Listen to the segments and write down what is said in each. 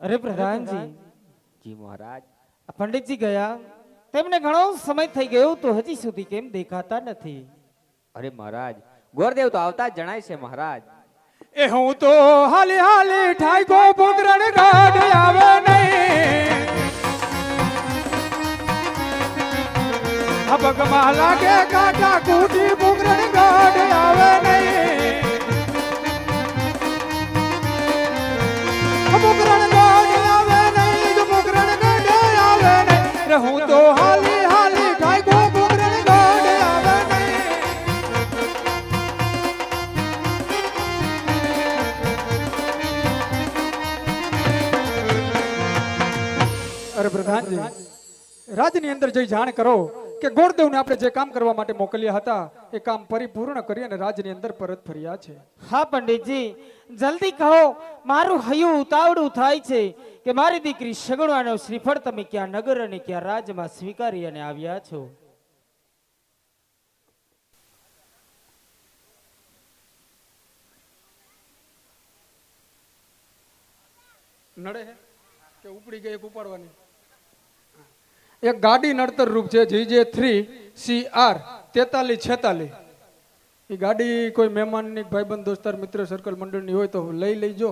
અરે પ્રધાનજી, જી મહારાજ. આ પંડિતજી ગયા, તેમને ઘણો સમય થઈ ગયો તો હજી સુધી કેમ દેખાતા નથી? અરે મહારાજ, ગોરદેવ તો આવતા જ જણાય છે મહારાજ. એ હું તો હાલી હાલી ઠાઈકો પોકરણ ગાઢ આવે નહીં. હબકમાં લાગે કાંટા કૂટી પોકરણ ગાઢ આવે નહીં. પોકરણ ગાઢ આવે નહીં, પોકરણ ગાઢ આવે નહીં. રે હું તો હાલી હાલી ઠાઈકો પોકરણ ગાઢ આવે નહીં. અરે પ્રધાનજી, રાજની અંદર જઈ જાણ કરો કે ગોરદેવને આપણે જે કામ કરવા માટે મોકલ્યા હતા એ કામ પરિપૂર્ણ કરી અને રાજની અંદર પરત ફર્યા છે. હા પંડિતજી, જલ્દી કહો, મારું હૈયું ઉતાવળું થાય છે કે મારી દીકરી સગુણાનો શ્રીફળ તમે ક્યાં નગર અને ક્યાં રાજમાં સ્વીકારી અને આવ્યા છો? નડે હે કે ઉપડી ગઈ એક ઉપાડવાની? એક ગાડી નડતર રૂપ છે GJ3CR 4346. એ ગાડી કોઈ મહેમાનની, ભાઈબંધ, દોસ્તાર, મિત્ર સર્કલ મંડળની હોય તો લઈ લેજો.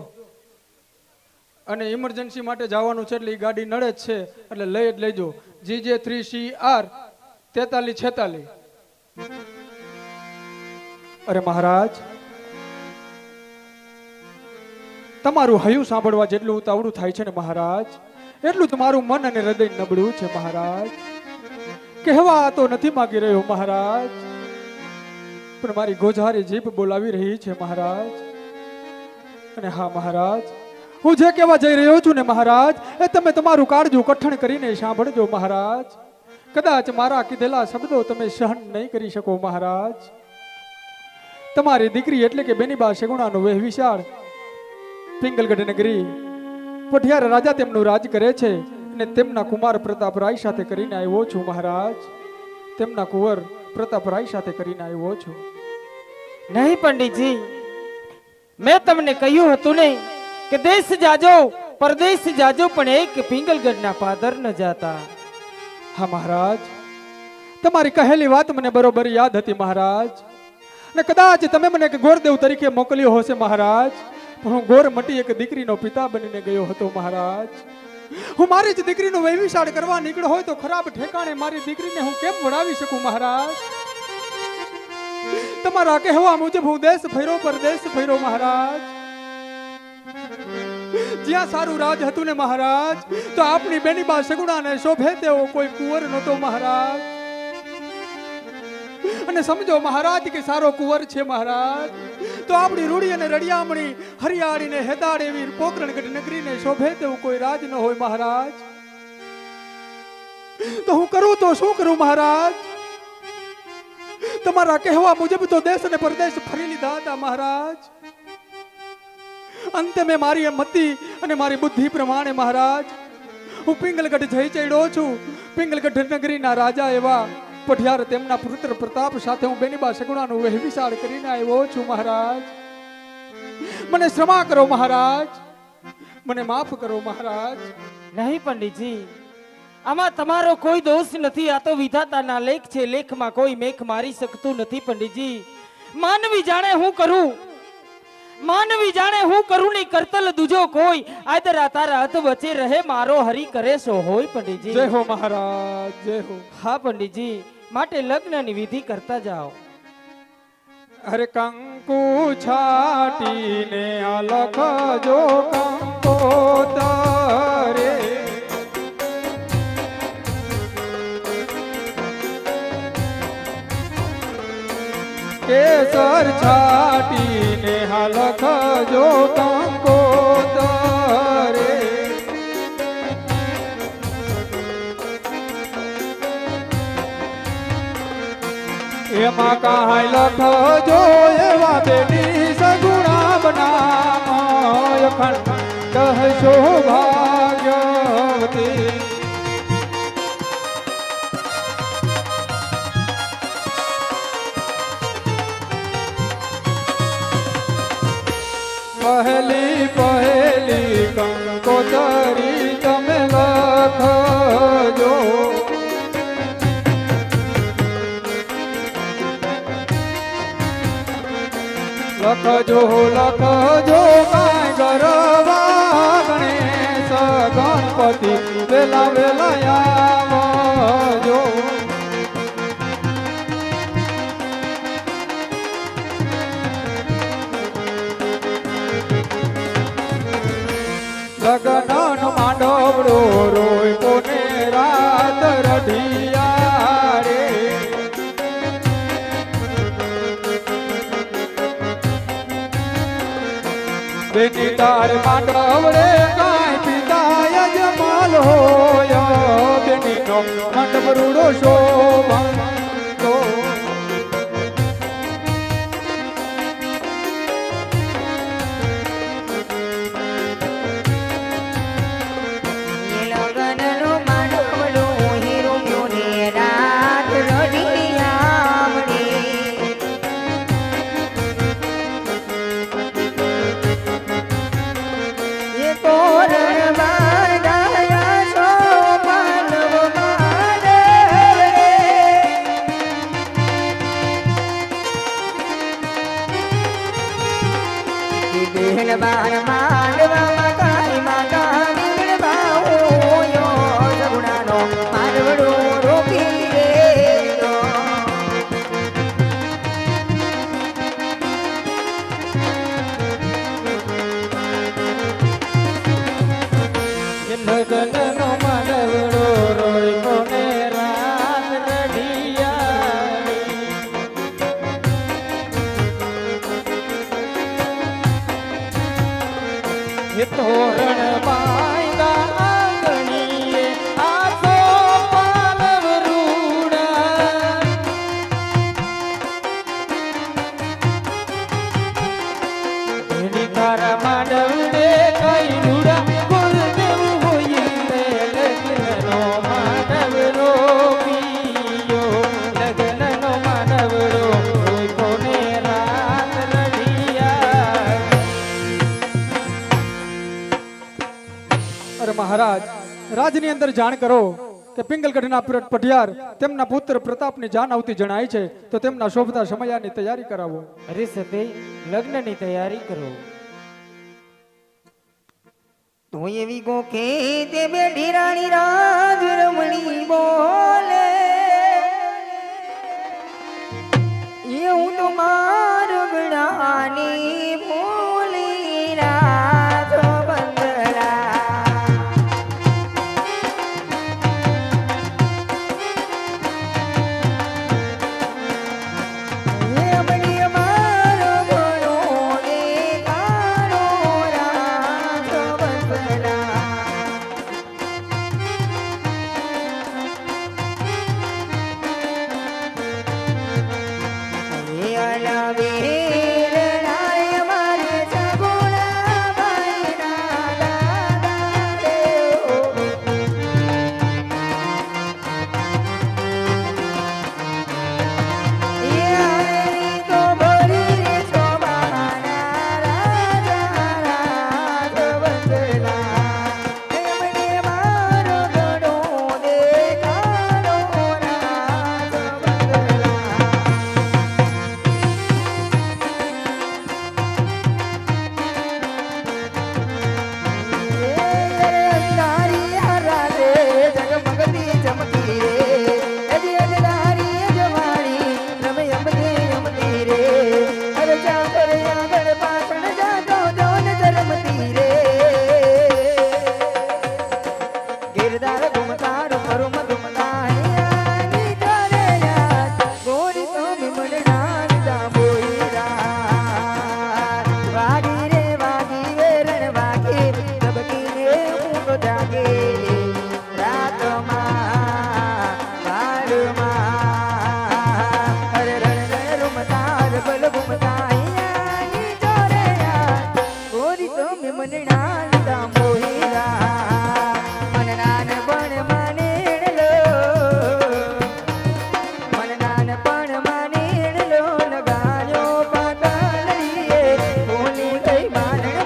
અને ઇમરજન્સી માટે જવાનું છે એટલે એ ગાડી નડે જ છે એટલે લઈ જ લેજો. GJ3CR 4346. અરે મહારાજ, તમારું હૈયું સાંભળવા જેટલું ઉતાવળું થાય છે ને મહારાજ, એટલું જ મારું મન અને હૃદય નબળું છે મહારાજ. કહેવા તો નથી માંગી રહ્યો મહારાજ, પણ મારી ગોઝારી જીભ બોલાવી રહી છે મહારાજ. અને હા મહારાજ, હું જે કહેવા જઈ રહ્યો છું ને મહારાજ, એ તમે તમારું કાળજું કઠણ કરીને સાંભળજો મહારાજ. કદાચ મારા કીધેલા શબ્દો તમે સહન નહીં કરી શકો મહારાજ. તમારી દીકરી એટલે કે બેનીબા સગુણાનો વહેવિશાળ પિંગલગઢ નગરી પઠિયાર રાજા તેમનું રાજ કરે છે અને તેમના કુમાર પ્રતાપરાય સાથે કરીને આવ્યો છું મહારાજ. તેમના કુંવર પ્રતાપરાય સાથે કરીને આવ્યો છું. નહીં પંડિતજી, મેં તમને કહ્યું હતું ને કે દેશ જાજો પરદેશ જાજો પણ એક પિંગલગઢના પાદર ન જાતા. હા મહારાજ, તમારી કહેલી વાત મને બરોબર યાદ હતી મહારાજ. ને કદાચ તમે મને કે ગોરદેવ તરીકે મોકલ્યો હશે મહારાજ, પણ હું ગોરમટી એક દીકરીનો પિતા બનીને ગયો હતો મહારાજ. હું મારી જ દીકરીનો વૈવિશાળ કરવા નીકળ્યો હોય તો ખરાબ ઠેકાણે મારી દીકરીને હું કેમ વળાવી શકું મહારાજ? તમારા કહેવા મુજબ હું દેશ ફર્યો, પરદેશ ફર્યો મહારાજ. જ્યાં સારું રાજ હતું ને મહારાજ, તો આપણી બેનીબા સગુણાને શોભે તેવો કોઈ કુંવર નહોતો મહારાજ. અને સમજો મહારાજ કે સારો કુંવર છે મહારાજ, તો આપણી રૂડી અને રડિયામણી હરિયાળી ને હેદાળ એવી પોકરણગઢ નગરીને શોભે તેવું કોઈ રાજ ન હોય મહારાજ. તો હું કરું તો શું કરું મહારાજ? તમારા કહેવા મુજબ તો દેશ અને પરદેશ ફરી લીધા હતા મહારાજ. અંતે મેં મારી મતિ અને મારી બુદ્ધિ પ્રમાણે મહારાજ હું પિંગલગઢ જઈ ચડ્યો છું. પિંગલગઢ નગરીના રાજા એવા પઠિયાર તેમના પુત્ર પ્રતાપ સાથે હું બેનીબા સગુણાનું વહેવિશાળ કરીને આવ્યો છું મહારાજ. મને ક્ષમા કરો મહારાજ, મને માફ કરો મહારાજ. નહીં પંડિતજી, આમાં તમારો કોઈ દોષ નથી. આ તો વિધાતાના લેખ છે, લેખમાં કોઈ મેખ મારી શકતું નથી પંડિતજી. માનવી જાણે હું કરું, માનવી જાણે હું કરું ને કરતલ દુજો કોઈ. આદરા તારા હાથ વચ્ચે રહે, મારો હરી કરે સો હોય પંડિતજી. જય હો મહારાજ, જય હો. હા પંડિતજી, માટે લગ્નની વિધિ કરતા જાઓ. અરે કંકુ છાટીને આલખ જો કંકોતરે, કેસર છાટીને આલખ જો કંકોતરે. એમાં કાંઈ લખજો એવા બેટી સગુણા બનાય, ખંડ કહેશો ભાગ્યવતી. પહેલી પહેલી કંકોતરી તમે લખજો લખજો લખજો કાંઈ ગરવા ગણેશ ગણપતિ વેલા વેલા આવજો લગ્નનો માંડવડો રોય કોને રાત રઢિયા રે બેની તાર માંડવડે કાંઈ પિતા યજમાલ હોય બેનીનો મંડપ રૂડો શોભંતો લગનનો માંડવડો હીરો ને રાત રઢિયામણી એ તોરણ બાંધાયા શોભાનવમાં રે. એ બેન બાર માંડવામાં કાળી માતા બીણ બાહોયો સગુણાનો માંડવડો રોકી રેલો. લગ્નનો માંડવડો રોય કોને રાત રઢિયાળી. એ તોરણ બાંધા આંગણીએ આસો પાલવ રૂડા. એની તારા માંડવડે કઈ રૂડા ગુરુદેવ હોય રે. લગ્નનો માંડવડો પીયો લગ્નનો માંડવડો રોય કોને રાત રઢિયાળી. અરે મહારાજ રાજની અંદર જાણ કરો કે પિંગલગઢના પઢિયાર તેમના પુત્ર પ્રતાપની જાન આવતી જણાય છે તો તેમના શોભતા સમયાની તૈયારી કરાવો અરે સતે લગ્નની તૈયારી કરો. તું એવી ગોખે તે બેઠી રાણી રાજ રમણી બોલે એવું તો માર ગણાની ભૂલી રાજ બંદરા. એ અમણી અમારો ગણો દેખાડો રાજ બંદરા. એ અલાવે લડાય મારે સગુણા ભાઈના દાદા દેવો. એ આરતી તો ભરી રે શોભાના રાજા રાજ બંદલા. એમણે મારો ગણો દેખાડો રાજ બંદલા. અંધારી હરાજે જગમગતી ચમકી રે. અજી અંધારી અજવાળી રમે અમદે અમદી રે. અરે ચાકર આગળ પાછળ જાતો જોન ધરમતી રે. ગિરધાર ઘુમતાર ફરુમ ધુમતાની ચારે યાદ ગોરી તો વિમળના જાંબોઈ રાત. વાગી રે વાગી વેરણ વાગી ધબકીને ઊંઘ જાગે રાતમાં વાડમાં. અરે રણ રણ રૂમતાર બલ ઘુમતા અહીંયાની ચારે યાદ ગોરી તો વિમળના જાંબોઈ રાત. મન નાન પણ માનેલો મન નાન પણ માનેલો લગાયો પાતાળીએ ભૂલી ગઈ બારણ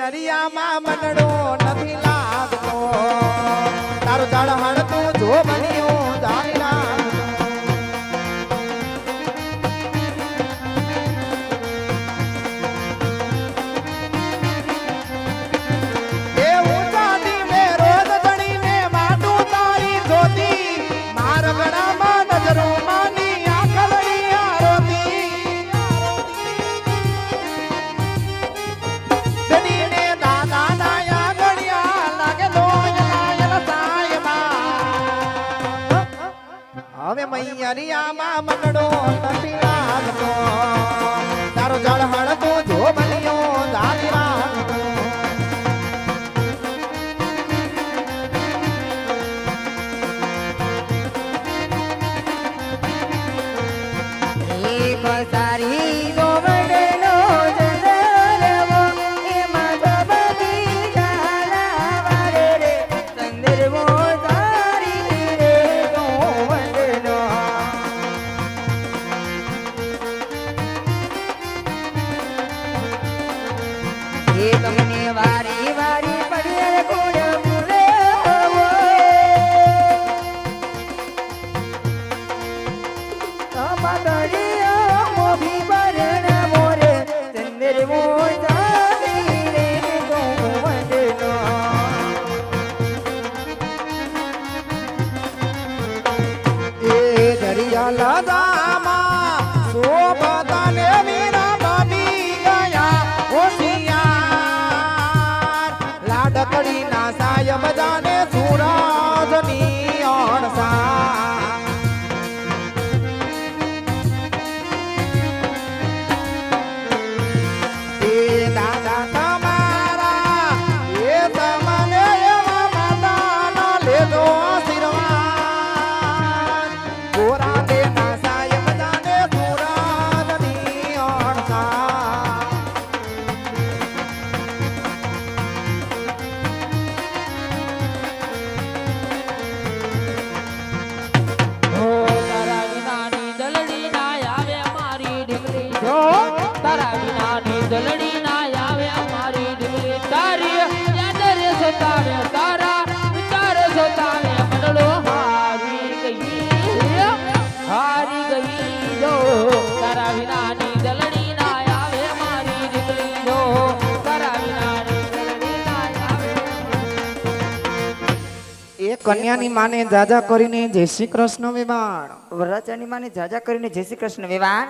મૈયરિયામાં મનડો નથી લાગતો તારું જળ હળતું જો બન્યું જાણી લાગતો એ ઊંચાથી મેં રોજ ચડીને માટું તારી જોતી માર ગળામાં નજરો માની આંખલડી આરોતી જડીને દાદા નાયા ગળ્યા લાગે લોયલા સાયબા હવે મૈયરિયામાં મનડો નથી લાગતો તારો જળ હળતો જો બન્યો જાતી લાગતો એક સારી દોવડનો ચંદરવો એમાં તો બધી ઝાલા વારે રે ચંદરવો સારી રે દોવડનો એ તમને વારી વારી પડે કુડ ફૂલેવો પાતળિયા મોભી પરણે મોરે ચંદરવો સારી રે દોવડનો એ દરિયા લગામાં શોભતાને વીરા બની ગયા હોશિયાર લાડકડી ના સાયબ જાને સૂરજની અણસા એ દાદા તમારા એ તમને એવા માતાના લેજો આશીર્વાદ ગોરા દેના સાયબ જાને સૂરજની અણસા તારા વિનાની દલડી ના આવે મારી ઢીંગલી તારા વિનાની દલડી ના આવે મારી ઢીંગલી તારી યાદ રે સતાવે તારા વિચાર સતાવે મનડો હારી ગઈ જો તારા વિનાની દલડી ના આવે મારી ઢીંગલી જો તારા વિનાની દલડી ના આવે એ કન્યાની માને જાજા કરીને જય શ્રી કૃષ્ણ વિવાણ વરાચાની માને જાજા કરીને જય શ્રી કૃષ્ણ વિવાન